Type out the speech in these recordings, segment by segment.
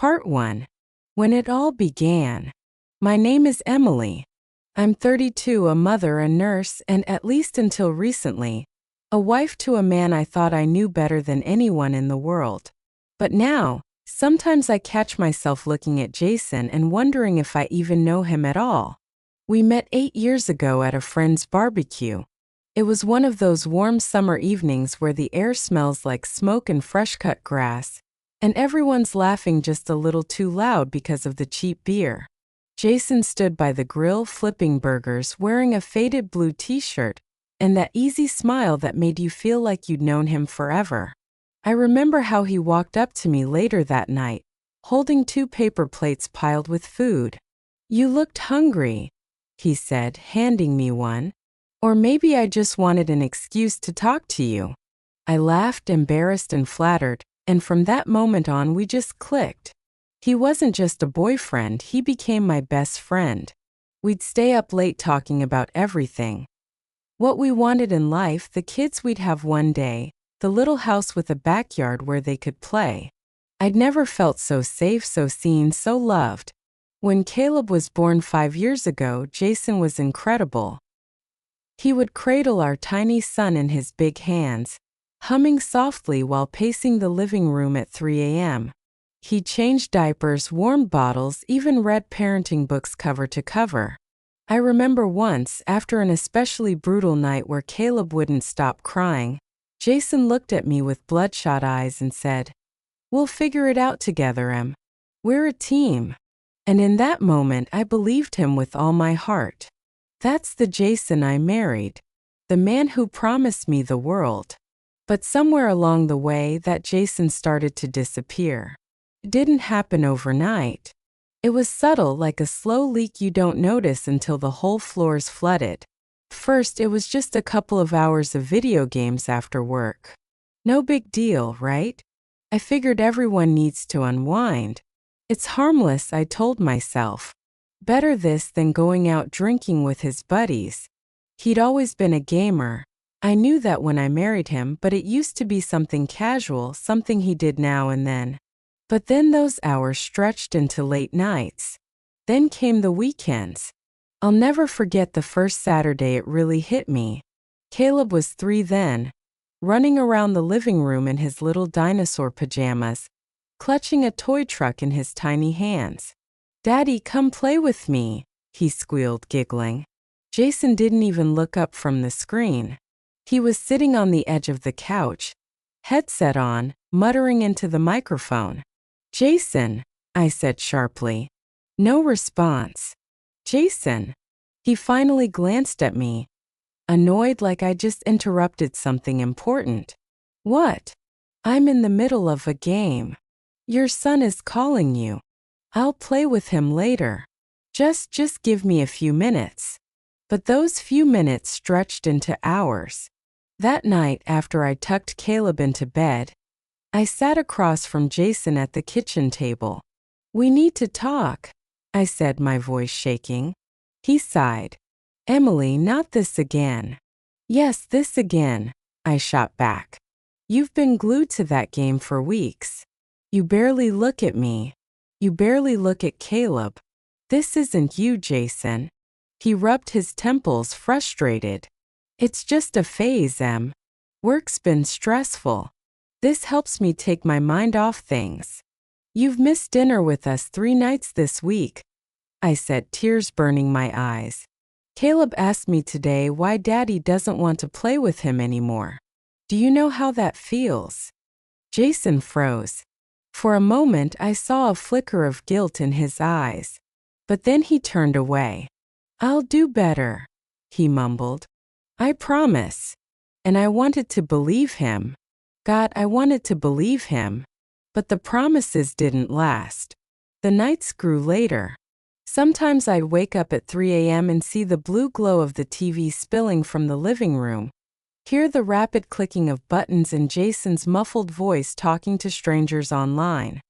Part 1. When it all began. My name is Emily. I'm 32, a mother, a nurse, and at least until recently, a wife to a man I thought I knew better than anyone in the world. But now, sometimes I catch myself looking at Jason and wondering if I even know him at all. We met 8 years ago at a friend's barbecue. It was one of those warm summer evenings where the air smells like smoke and fresh-cut grass, and everyone's laughing just a little too loud because of the cheap beer. Jason stood by the grill flipping burgers wearing a faded blue t-shirt and that easy smile that made you feel like you'd known him forever. I remember how he walked up to me later that night, holding 2 paper plates piled with food. "You looked hungry," he said, handing me one. "Or maybe I just wanted an excuse to talk to you." I laughed, embarrassed and flattered, and from that moment on we just clicked. He wasn't just a boyfriend, he became my best friend. We'd stay up late talking about everything. What we wanted in life, the kids we'd have one day, the little house with a backyard where they could play. I'd never felt so safe, so seen, so loved. When Caleb was born 5 years ago, Jason was incredible. He would cradle our tiny son in his big hands, humming softly while pacing the living room at 3 a.m. He changed diapers, warmed bottles, even read parenting books cover to cover. I remember once, after an especially brutal night where Caleb wouldn't stop crying, Jason looked at me with bloodshot eyes and said, "We'll figure it out together, Em. We're a team." And in that moment, I believed him with all my heart. That's the Jason I married, the man who promised me the world. But somewhere along the way, that Jason started to disappear. It didn't happen overnight. It was subtle, like a slow leak you don't notice until the whole floor's flooded. First, it was just a couple of hours of video games after work. No big deal, right? I figured everyone needs to unwind. It's harmless, I told myself. Better this than going out drinking with his buddies. He'd always been a gamer. I knew that when I married him, but it used to be something casual, something he did now and then. But then those hours stretched into late nights. Then came the weekends. I'll never forget the first Saturday it really hit me. Caleb was 3 then, running around the living room in his little dinosaur pajamas, clutching a toy truck in his tiny hands. "Daddy, come play with me," he squealed, giggling. Jason didn't even look up from the screen. He was sitting on the edge of the couch, headset on, muttering into the microphone. "Jason," I said sharply. No response. "Jason." He finally glanced at me, annoyed like I just interrupted something important. "What?" "I'm in the middle of a game. Your son is calling you. I'll play with him later. Just give me a few minutes." But those few minutes stretched into hours. That night, after I tucked Caleb into bed, I sat across from Jason at the kitchen table. "We need to talk," I said, my voice shaking. He sighed. "Emily, not this again." "Yes, this again," I shot back. "You've been glued to that game for weeks. You barely look at me. You barely look at Caleb. This isn't you, Jason." He rubbed his temples, frustrated. "It's just a phase, Em. Work's been stressful. This helps me take my mind off things. You've missed dinner with us 3 nights this week," I said, tears burning my eyes. "Caleb asked me today why Daddy doesn't want to play with him anymore. Do you know how that feels?" Jason froze. For a moment, I saw a flicker of guilt in his eyes. But then he turned away. "I'll do better," he mumbled. "I promise." And I wanted to believe him. God, I wanted to believe him. But the promises didn't last. The nights grew later. Sometimes I'd wake up at 3 a.m. and see the blue glow of the TV spilling from the living room, hear the rapid clicking of buttons and Jason's muffled voice talking to strangers online.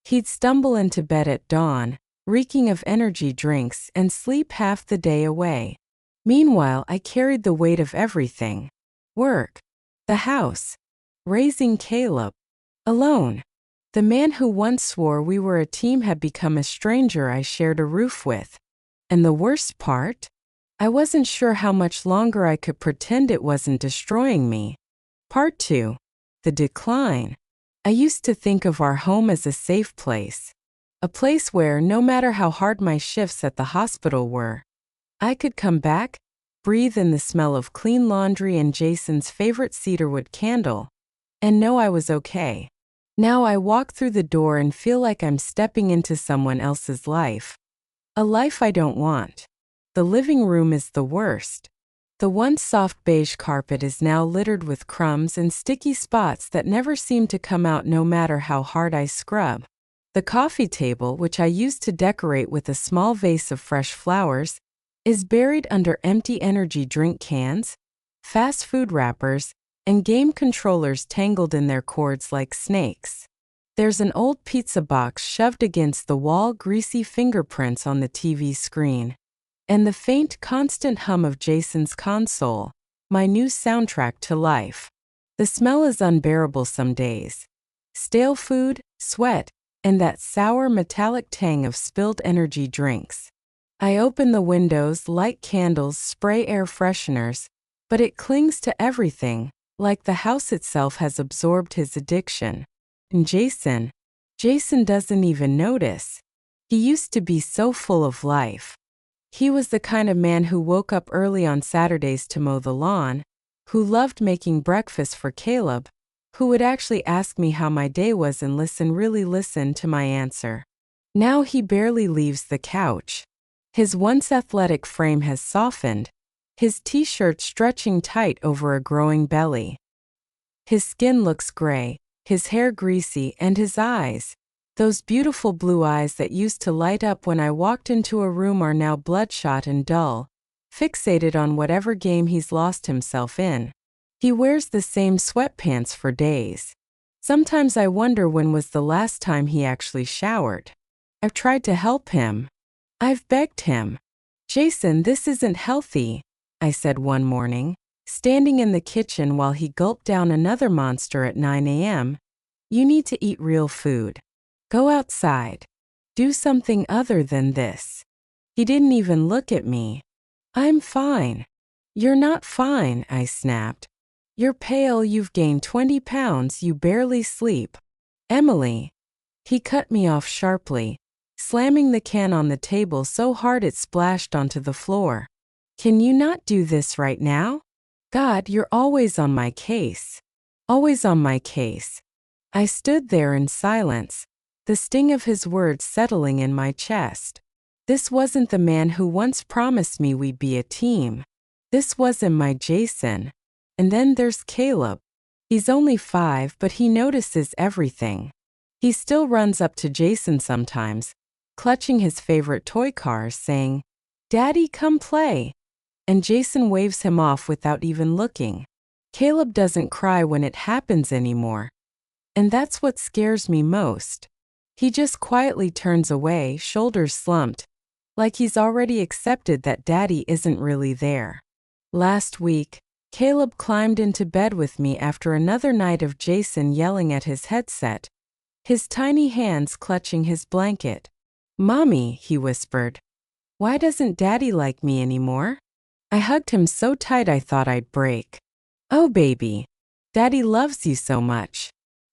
He'd stumble into bed at dawn, reeking of energy drinks, and sleep half the day away. Meanwhile, I carried the weight of everything. Work, the house, raising Caleb, alone. The man who once swore we were a team had become a stranger I shared a roof with. And the worst part? I wasn't sure how much longer I could pretend it wasn't destroying me. Part 2. The decline. I used to think of our home as a safe place. A place where, no matter how hard my shifts at the hospital were, I could come back, breathe in the smell of clean laundry and Jason's favorite cedarwood candle, and know I was okay. Now I walk through the door and feel like I'm stepping into someone else's life. A life I don't want. The living room is the worst. The once soft beige carpet is now littered with crumbs and sticky spots that never seem to come out no matter how hard I scrub. The coffee table, which I used to decorate with a small vase of fresh flowers, is buried under empty energy drink cans, fast food wrappers, and game controllers tangled in their cords like snakes. There's an old pizza box shoved against the wall, greasy fingerprints on the TV screen, and the faint, constant hum of Jason's console, my new soundtrack to life. The smell is unbearable some days. Stale food, sweat, and that sour metallic tang of spilled energy drinks. I open the windows, light candles, spray air fresheners, but it clings to everything, like the house itself has absorbed his addiction. And Jason doesn't even notice. He used to be so full of life. He was the kind of man who woke up early on Saturdays to mow the lawn, who loved making breakfast for Caleb, who would actually ask me how my day was and really listen to my answer. Now he barely leaves the couch. His once athletic frame has softened, his t-shirt stretching tight over a growing belly. His skin looks gray, his hair greasy, and his eyes, those beautiful blue eyes that used to light up when I walked into a room, are now bloodshot and dull, fixated on whatever game he's lost himself in. He wears the same sweatpants for days. Sometimes I wonder when was the last time he actually showered. I've tried to help him. I've begged him. Jason, this isn't healthy, I said one morning, standing in the kitchen while he gulped down another monster at 9 a.m. You need to eat real food. Go outside. Do something other than this. He didn't even look at me. I'm fine. You're not fine, I snapped. You're pale, you've gained 20 pounds, you barely sleep. Emily. He cut me off sharply, slamming the can on the table so hard it splashed onto the floor. Can you not do this right now? God, you're always on my case. Always on my case. I stood there in silence, the sting of his words settling in my chest. This wasn't the man who once promised me we'd be a team. This wasn't my Jason. And then there's Caleb. He's only 5, but he notices everything. He still runs up to Jason sometimes, clutching his favorite toy cars, saying, "Daddy, come play." And Jason waves him off without even looking. Caleb doesn't cry when it happens anymore. And that's what scares me most. He just quietly turns away, shoulders slumped, like he's already accepted that Daddy isn't really there. Last week, Caleb climbed into bed with me after another night of Jason yelling at his headset, his tiny hands clutching his blanket. "Mommy," he whispered, "why doesn't Daddy like me anymore?" I hugged him so tight I thought I'd break. "Oh, baby, Daddy loves you so much.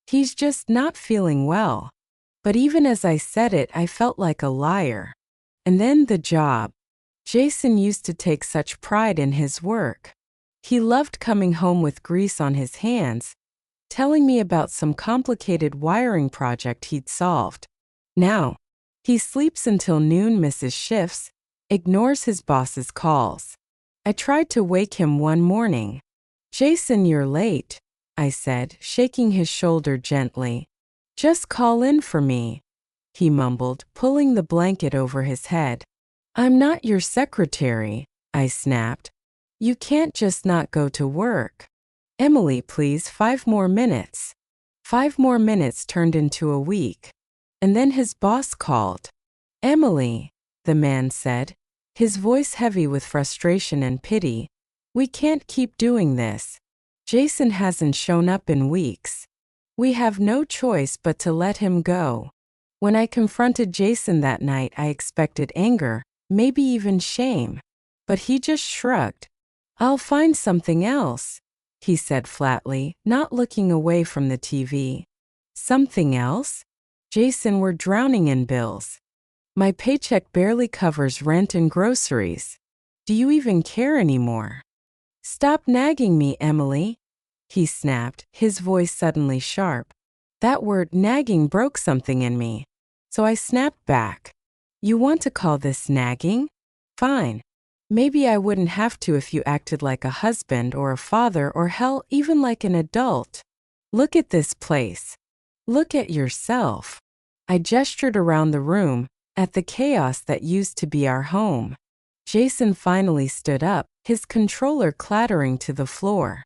He's just not feeling well." But even as I said it, I felt like a liar. And then the job. Jason used to take such pride in his work. He loved coming home with grease on his hands, telling me about some complicated wiring project he'd solved. Now, he sleeps until noon, misses shifts, ignores his boss's calls. I tried to wake him one morning. "Jason, you're late," I said, shaking his shoulder gently. "Just call in for me," he mumbled, pulling the blanket over his head. "I'm not your secretary," I snapped. "You can't just not go to work." "Emily, please, 5 more minutes." 5 more minutes turned into a week. And then his boss called. "Emily," the man said, his voice heavy with frustration and pity, "we can't keep doing this. Jason hasn't shown up in weeks. We have no choice but to let him go. When I confronted Jason that night, I expected anger, maybe even shame. But he just shrugged. I'll find something else, he said flatly, not looking away from the TV. Something else? Jason, we're drowning in bills. My paycheck barely covers rent and groceries. Do you even care anymore? Stop nagging me, Emily, he snapped, his voice suddenly sharp. That word nagging broke something in me. So I snapped back. You want to call this nagging? Fine. Maybe I wouldn't have to if you acted like a husband or a father or hell, even like an adult. Look at this place. Look at yourself. I gestured around the room, at the chaos that used to be our home. Jason finally stood up, his controller clattering to the floor.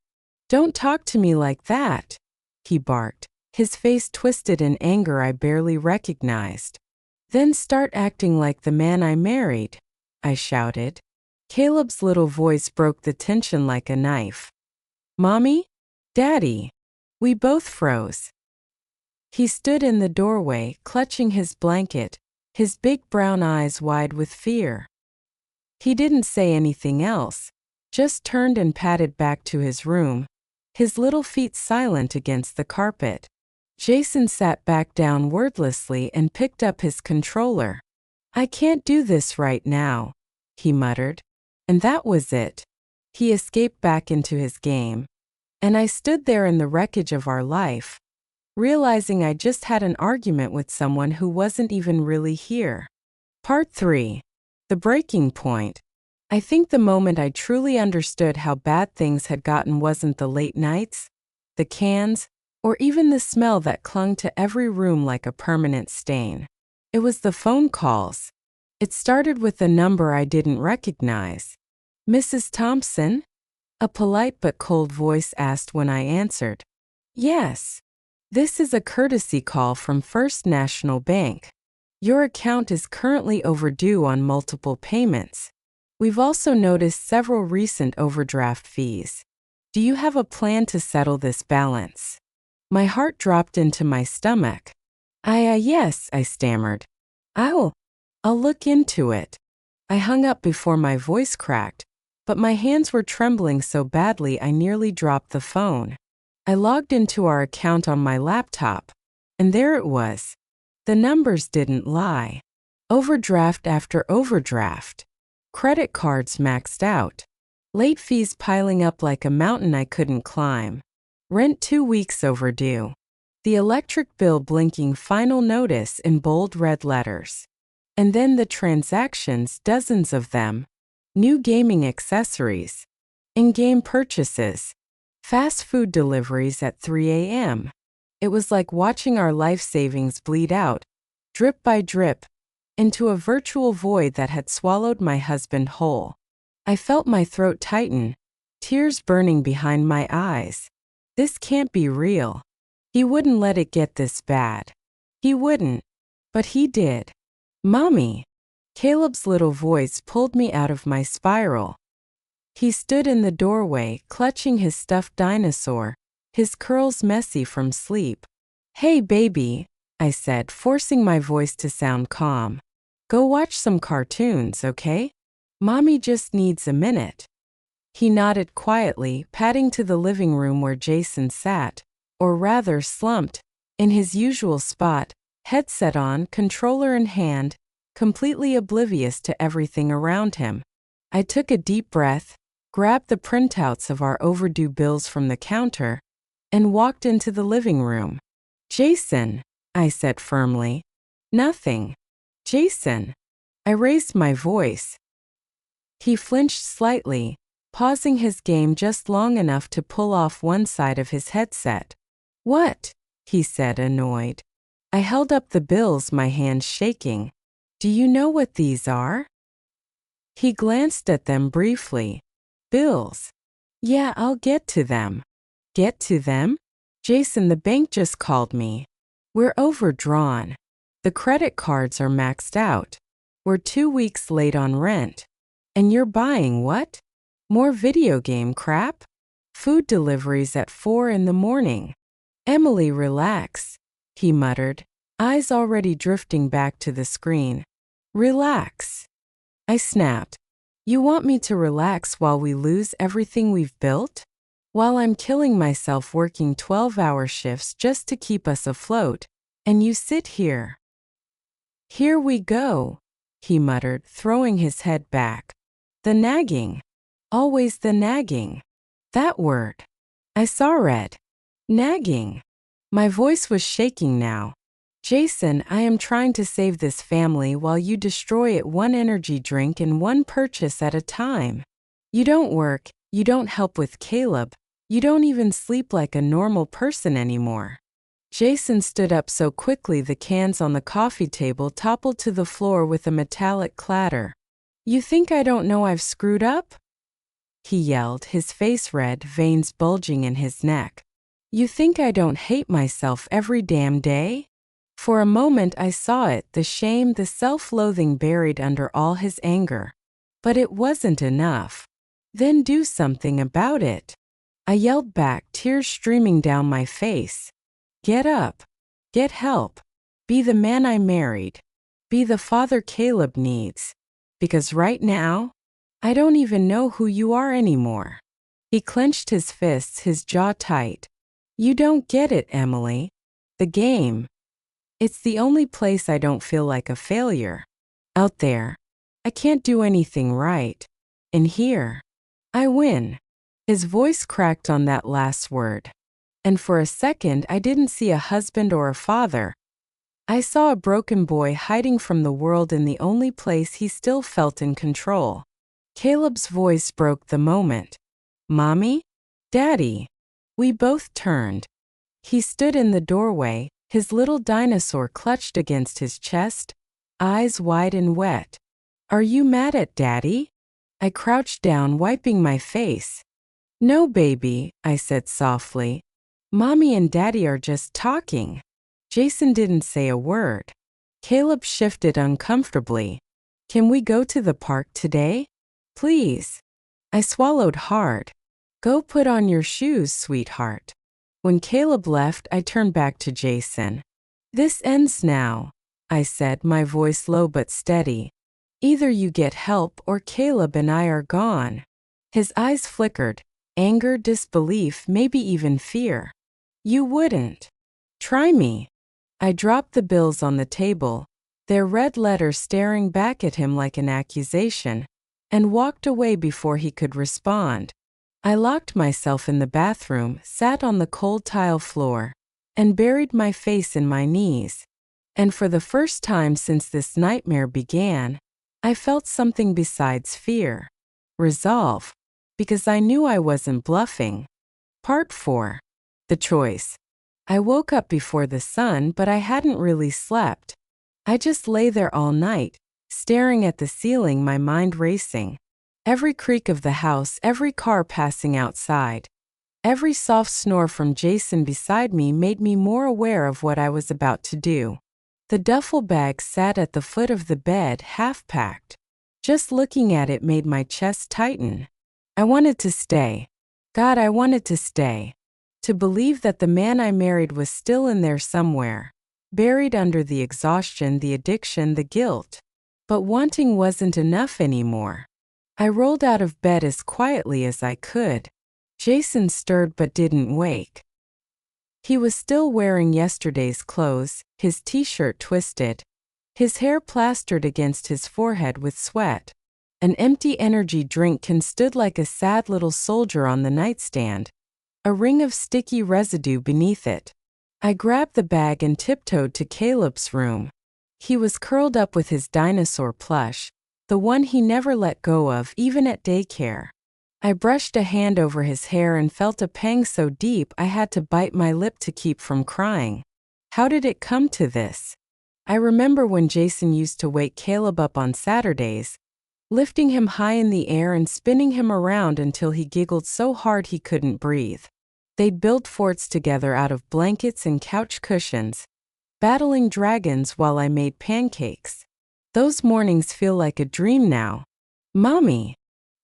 Don't talk to me like that, he barked, his face twisted in anger I barely recognized. Then start acting like the man I married, I shouted. Caleb's little voice broke the tension like a knife. Mommy? Daddy? We both froze. He stood in the doorway, clutching his blanket, his big brown eyes wide with fear. He didn't say anything else, just turned and padded back to his room, his little feet silent against the carpet. Jason sat back down wordlessly and picked up his controller. I can't do this right now, he muttered. And that was it. He escaped back into his game. And I stood there in the wreckage of our life, realizing I just had an argument with someone who wasn't even really here. Part 3. The breaking point. I think the moment I truly understood how bad things had gotten wasn't the late nights, the cans, or even the smell that clung to every room like a permanent stain. It was the phone calls. It started with a number I didn't recognize. Mrs. Thompson? A polite but cold voice asked when I answered. Yes. This is a courtesy call from First National Bank. Your account is currently overdue on multiple payments. We've also noticed several recent overdraft fees. Do you have a plan to settle this balance? My heart dropped into my stomach. Yes, I stammered. I'll look into it. I hung up before my voice cracked, but my hands were trembling so badly I nearly dropped the phone. I logged into our account on my laptop, and there it was. The numbers didn't lie. Overdraft after overdraft. Credit cards maxed out. Late fees piling up like a mountain I couldn't climb. Rent 2 weeks overdue. The electric bill blinking final notice in bold red letters. And then the transactions, dozens of them. New gaming accessories. In-game purchases. Fast food deliveries at 3 a.m. It was like watching our life savings bleed out, drip by drip, into a virtual void that had swallowed my husband whole. I felt my throat tighten, tears burning behind my eyes. This can't be real. He wouldn't let it get this bad. He wouldn't. But he did. Mommy! Caleb's little voice pulled me out of my spiral. He stood in the doorway, clutching his stuffed dinosaur, his curls messy from sleep. Hey, baby, I said, forcing my voice to sound calm. Go watch some cartoons, okay? Mommy just needs a minute. He nodded quietly, padding to the living room where Jason sat, or rather slumped, in his usual spot, headset on, controller in hand, completely oblivious to everything around him. I took a deep breath, grabbed the printouts of our overdue bills from the counter, and walked into the living room. Jason, I said firmly. Nothing. Jason. I raised my voice. He flinched slightly, pausing his game just long enough to pull off one side of his headset. What? He said, annoyed. I held up the bills, my hands shaking. Do you know what these are? He glanced at them briefly. Bills. Yeah, I'll get to them. Get to them? Jason, the bank just called me. We're overdrawn. The credit cards are maxed out. We're 2 weeks late on rent. And you're buying what? More video game crap? Food deliveries at 4 in the morning. Emily, relax, he muttered, eyes already drifting back to the screen. Relax. I snapped. You want me to relax while we lose everything we've built? While I'm killing myself working 12-hour shifts just to keep us afloat, and you sit here. Here we go, he muttered, throwing his head back. The nagging. Always the nagging. That word. I saw red. Nagging. My voice was shaking now. Jason, I am trying to save this family while you destroy it one energy drink and one purchase at a time. You don't work, you don't help with Caleb, you don't even sleep like a normal person anymore. Jason stood up so quickly the cans on the coffee table toppled to the floor with a metallic clatter. You think I don't know I've screwed up? He yelled, his face red, veins bulging in his neck. You think I don't hate myself every damn day? For a moment I saw it, the shame, the self-loathing buried under all his anger. But it wasn't enough. Then do something about it. I yelled back, tears streaming down my face. Get up. Get help. Be the man I married. Be the father Caleb needs. Because right now, I don't even know who you are anymore. He clenched his fists, his jaw tight. You don't get it, Emily. The game. It's the only place I don't feel like a failure. Out there, I can't do anything right. In here, I win. His voice cracked on that last word. And for a second, I didn't see a husband or a father. I saw a broken boy hiding from the world in the only place he still felt in control. Caleb's voice broke the moment. Mommy? Daddy? We both turned. He stood in the doorway, his little dinosaur clutched against his chest, eyes wide and wet. Are you mad at Daddy? I crouched down, wiping my face. No, baby, I said softly. Mommy and Daddy are just talking. Jason didn't say a word. Caleb shifted uncomfortably. Can we go to the park today? Please. I swallowed hard. Go put on your shoes, sweetheart. When Caleb left, I turned back to Jason. This ends now, I said, my voice low but steady. Either you get help or Caleb and I are gone. His eyes flickered. Anger, disbelief, maybe even fear. You wouldn't. Try me. I dropped the bills on the table, their red letters staring back at him like an accusation, and walked away before he could respond. I locked myself in the bathroom, sat on the cold tile floor, and buried my face in my knees. And for the first time since this nightmare began, I felt something besides fear. Resolve. Because I knew I wasn't bluffing. Part 4. The choice. I woke up before the sun, but I hadn't really slept. I just lay there all night, staring at the ceiling, my mind racing. Every creak of the house, every car passing outside, every soft snore from Jason beside me made me more aware of what I was about to do. The duffel bag sat at the foot of the bed, half-packed. Just looking at it made my chest tighten. I wanted to stay. God, I wanted to stay. To believe that the man I married was still in there somewhere, buried under the exhaustion, the addiction, the guilt. But wanting wasn't enough anymore. I rolled out of bed as quietly as I could. Jason stirred but didn't wake. He was still wearing yesterday's clothes, his t-shirt twisted, his hair plastered against his forehead with sweat. An empty energy drink can stood like a sad little soldier on the nightstand, a ring of sticky residue beneath it. I grabbed the bag and tiptoed to Caleb's room. He was curled up with his dinosaur plush, the one he never let go of even at daycare. I brushed a hand over his hair and felt a pang so deep I had to bite my lip to keep from crying. How did it come to this? I remember when Jason used to wake Caleb up on Saturdays, lifting him high in the air and spinning him around until he giggled so hard he couldn't breathe. They'd build forts together out of blankets and couch cushions, battling dragons while I made pancakes. Those mornings feel like a dream now. Mommy!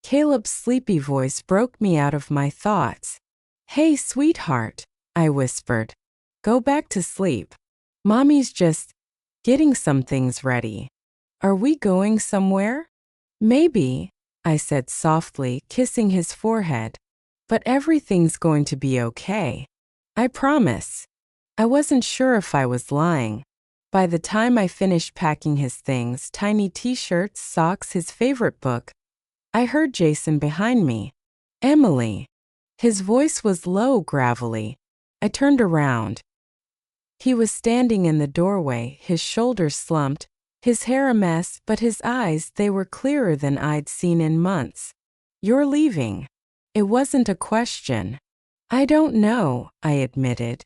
Caleb's sleepy voice broke me out of my thoughts. Hey, sweetheart, I whispered. Go back to sleep. Mommy's just getting some things ready. Are we going somewhere? Maybe, I said softly, kissing his forehead. But everything's going to be okay. I promise. I wasn't sure if I was lying. By the time I finished packing his things, tiny t-shirts, socks, his favorite book, I heard Jason behind me. Emily. His voice was low, gravelly. I turned around. He was standing in the doorway, his shoulders slumped, his hair a mess, but his eyes, they were clearer than I'd seen in months. You're leaving. It wasn't a question. I don't know, I admitted.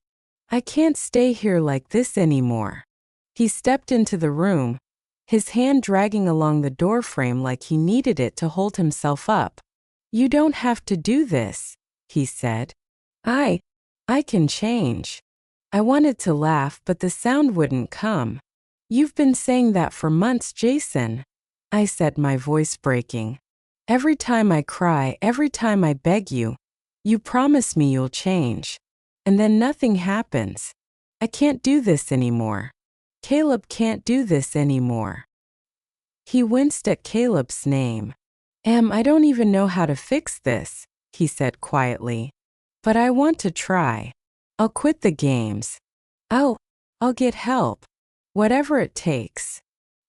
I can't stay here like this anymore. He stepped into the room, his hand dragging along the doorframe like he needed it to hold himself up. You don't have to do this, he said. I can change. I wanted to laugh, but the sound wouldn't come. You've been saying that for months, Jason, I said, my voice breaking. Every time I cry, every time I beg you, you promise me you'll change. And then nothing happens. I can't do this anymore. Caleb can't do this anymore. He winced at Caleb's name. I don't even know how to fix this, he said quietly. But I want to try. I'll quit the games. I'll get help. Whatever it takes.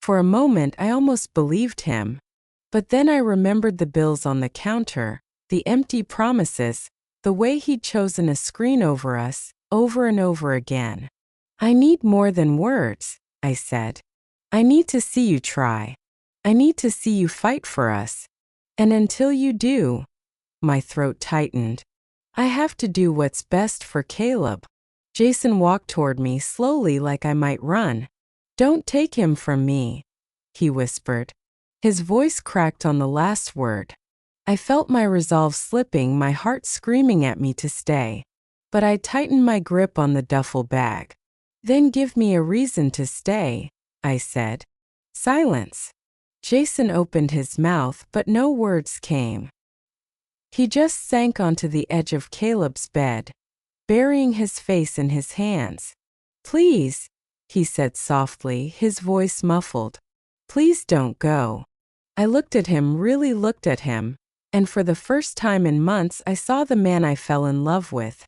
For a moment I almost believed him. But then I remembered the bills on the counter, the empty promises, the way he'd chosen a screen over us, over and over again. I need more than words, I said. I need to see you try. I need to see you fight for us. And until you do, my throat tightened. I have to do what's best for Caleb. Jason walked toward me slowly like I might run. Don't take him from me, he whispered. His voice cracked on the last word. I felt my resolve slipping, my heart screaming at me to stay. But I tightened my grip on the duffel bag. Then give me a reason to stay, I said. Silence. Jason opened his mouth, but no words came. He just sank onto the edge of Caleb's bed, burying his face in his hands. Please, he said softly, his voice muffled. Please don't go. I looked at him, really looked at him, and for the first time in months I saw the man I fell in love with.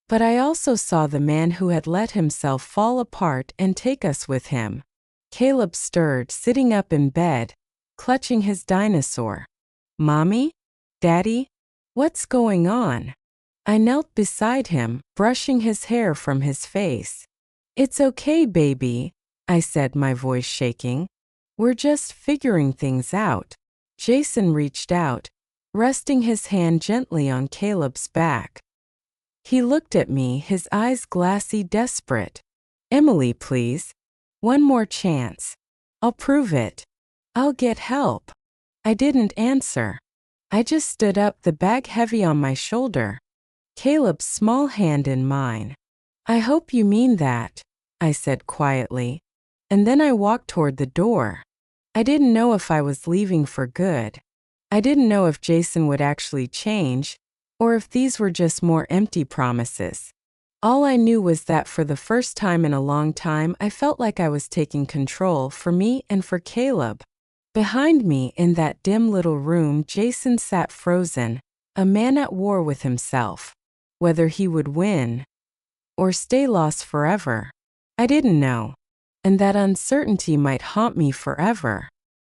But I also saw the man who had let himself fall apart and take us with him. Caleb stirred, sitting up in bed, clutching his dinosaur. Mommy? Daddy? What's going on? I knelt beside him, brushing his hair from his face. It's okay, baby, I said, my voice shaking. We're just figuring things out. Jason reached out, resting his hand gently on Caleb's back. He looked at me, his eyes glassy, desperate. Emily, please. One more chance. I'll prove it. I'll get help. I didn't answer. I just stood up, the bag heavy on my shoulder. Caleb's small hand in mine. I hope you mean that, I said quietly. And then I walked toward the door. I didn't know if I was leaving for good. I didn't know if Jason would actually change, or if these were just more empty promises. All I knew was that for the first time in a long time, I felt like I was taking control for me and for Caleb. Behind me, in that dim little room, Jason sat frozen, a man at war with himself. Whether he would win or stay lost forever, I didn't know. And that uncertainty might haunt me forever.